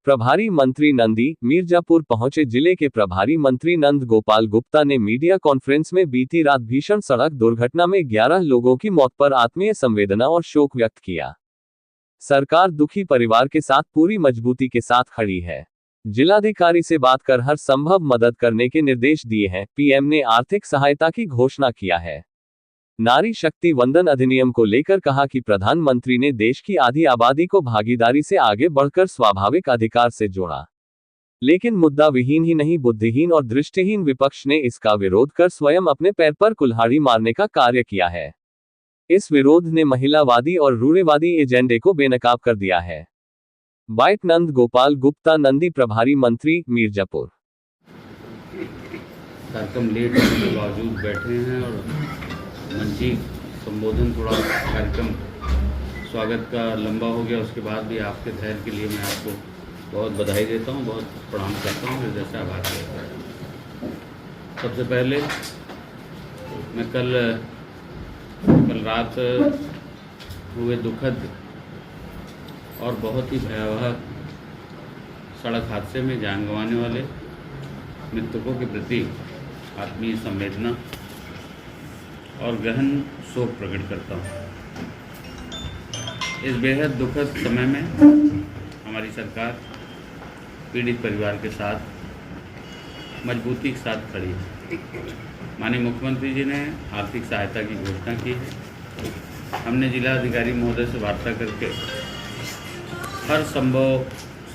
प्रभारी मंत्री नंदी मीरजापुर पहुंचे। जिले के प्रभारी मंत्री नंद गोपाल गुप्ता ने मीडिया कॉन्फ्रेंस में बीती रात भीषण सड़क दुर्घटना में 11 लोगों की मौत पर आत्मीय संवेदना और शोक व्यक्त किया। सरकार दुखी परिवार के साथ पूरी मजबूती के साथ खड़ी है। जिलाधिकारी से बात कर हर संभव मदद करने के निर्देश दिए हैं। पीएम ने आर्थिक सहायता की घोषणा किया है। नारी शक्ति वंदन अधिनियम को लेकर कहा कि प्रधानमंत्री ने देश की आधी आबादी को भागीदारी से आगे बढ़कर स्वाभाविक अधिकार से जोड़ा, लेकिन मुद्दा विहीन ही नहीं, बुद्धिहीन और दृष्टिहीन विपक्ष ने इसका विरोध कर स्वयं अपने पैर पर कुल्हाड़ी मारने का कार्य किया है। इस विरोध ने महिलावादी और रूढ़िवादी एजेंडे को बेनकाब कर दिया है। बाइट नंद गोपाल गुप्ता, नंदी प्रभारी मंत्री, मीरजापुर। कार्यक्रम लेट होने के बावजूद बैठे हैं और मंची संबोधन थोड़ा कार्यक्रम स्वागत का लंबा हो गया, उसके बाद भी आपके धैर्य के लिए मैं आपको बहुत बधाई देता हूँ, बहुत प्रणाम करता हूँ, हृदय से आभार करता हूँ। सबसे पहले मैं कल रात हुए दुखद और बहुत ही भयावह सड़क हादसे में जान गंवाने वाले मृतकों के प्रति आत्मीय संवेदना और गहन शोक प्रकट करता हूँ। इस बेहद दुखद समय में हमारी सरकार पीड़ित परिवार के साथ मजबूती के साथ खड़ी है। माननीय मुख्यमंत्री जी ने आर्थिक सहायता की घोषणा की है। हमने जिलाधिकारी महोदय से वार्ता करके हर संभव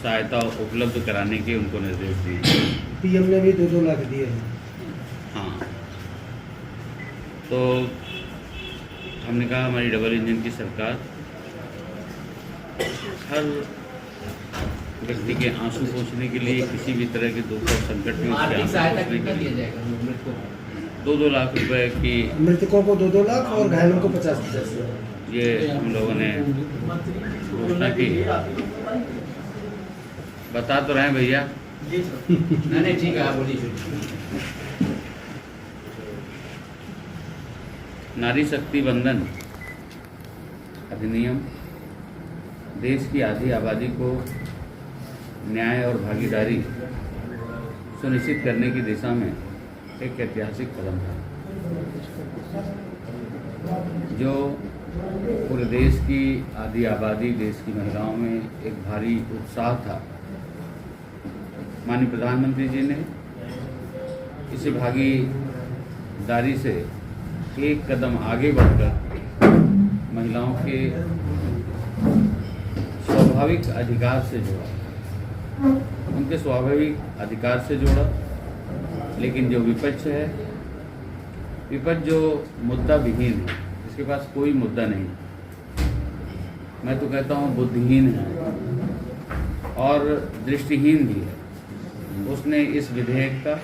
सहायता उपलब्ध कराने के उनको निर्देश दिए। पीएम ने भी 2-2 लाख दिए हैं। हाँ, तो हमने कहा हमारी डबल इंजन की सरकार हर व्यक्ति के आंसू पोंछने के लिए, किसी भी तरह के दुख और संकट में उसके 2-2 लाख रुपए की, मृतकों को 2-2 लाख और घायलों को 50-50, ये हम लोगों ने घोषणा की। बता तो रहे हैं भैया। नहीं ठीक है, बोलिए। नारी शक्ति वंदन अधिनियम देश की आधी आबादी को न्याय और भागीदारी सुनिश्चित करने की दिशा में एक ऐतिहासिक कदम था, जो पूरे देश की आधी आबादी, देश की महिलाओं में एक भारी उत्साह था। माननीय प्रधानमंत्री जी ने इसी भागीदारी से एक कदम आगे बढ़कर महिलाओं के स्वाभाविक अधिकार से जोड़ा, उनके स्वाभाविक अधिकार से जोड़ा। लेकिन जो विपक्ष है, विपक्ष जो मुद्दा विहीन है, इसके पास कोई मुद्दा नहीं, मैं तो कहता हूँ बुद्धिहीन है और दृष्टिहीन भी है, उसने इस विधेयक का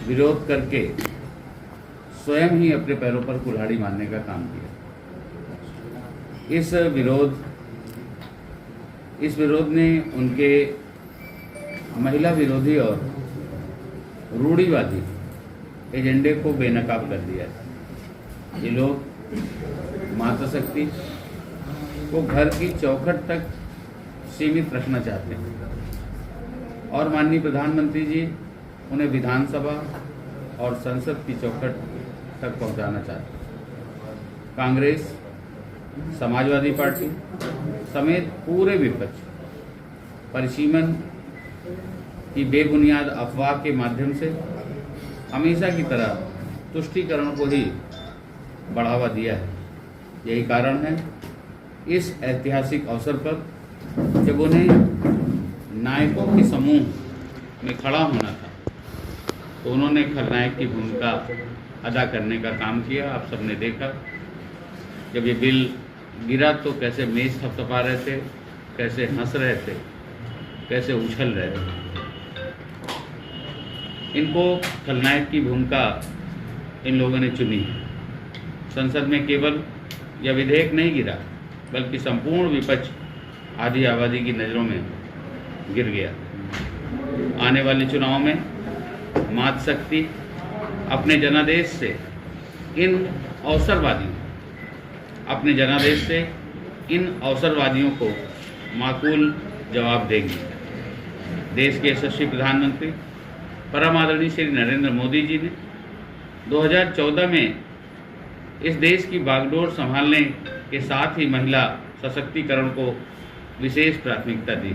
विरोध करके स्वयं ही अपने पैरों पर कुल्हाड़ी मारने का काम किया। इस विरोध ने उनके महिला विरोधी और रूढ़िवादी एजेंडे को बेनकाब कर दिया है। ये लोग माता शक्ति को घर की चौखट तक सीमित रखना चाहते हैं और माननीय प्रधानमंत्री जी उन्हें विधानसभा और संसद की चौखट तक पहुंचाना चाहते हैं। कांग्रेस, समाजवादी पार्टी समेत पूरे विपक्ष परिसीमन की बेबुनियाद अफवाह के माध्यम से हमेशा की तरह तुष्टीकरण को ही बढ़ावा दिया है। यही कारण है इस ऐतिहासिक अवसर पर जब उन्हें नायकों के समूह में खड़ा होना था, तो उन्होंने खलनायक की भूमिका अदा करने का काम किया। आप सबने देखा जब ये बिल गिरा तो कैसे मेज थपथपा रहे थे, कैसे हंस रहे थे, कैसे उछल रहे थे। इनको खलनायक की भूमिका इन लोगों ने चुनी। संसद में केवल यह विधेयक नहीं गिरा, बल्कि संपूर्ण विपक्ष आधी आबादी की नज़रों में गिर गया। आने वाले चुनाव में मात शक्ति अपने जनादेश से इन अवसरवादियों को माकूल जवाब देगी। देश के यशस्वी प्रधानमंत्री परम आदरणीय श्री नरेंद्र मोदी जी ने 2014 में इस देश की बागडोर संभालने के साथ ही महिला सशक्तिकरण को विशेष प्राथमिकता दी।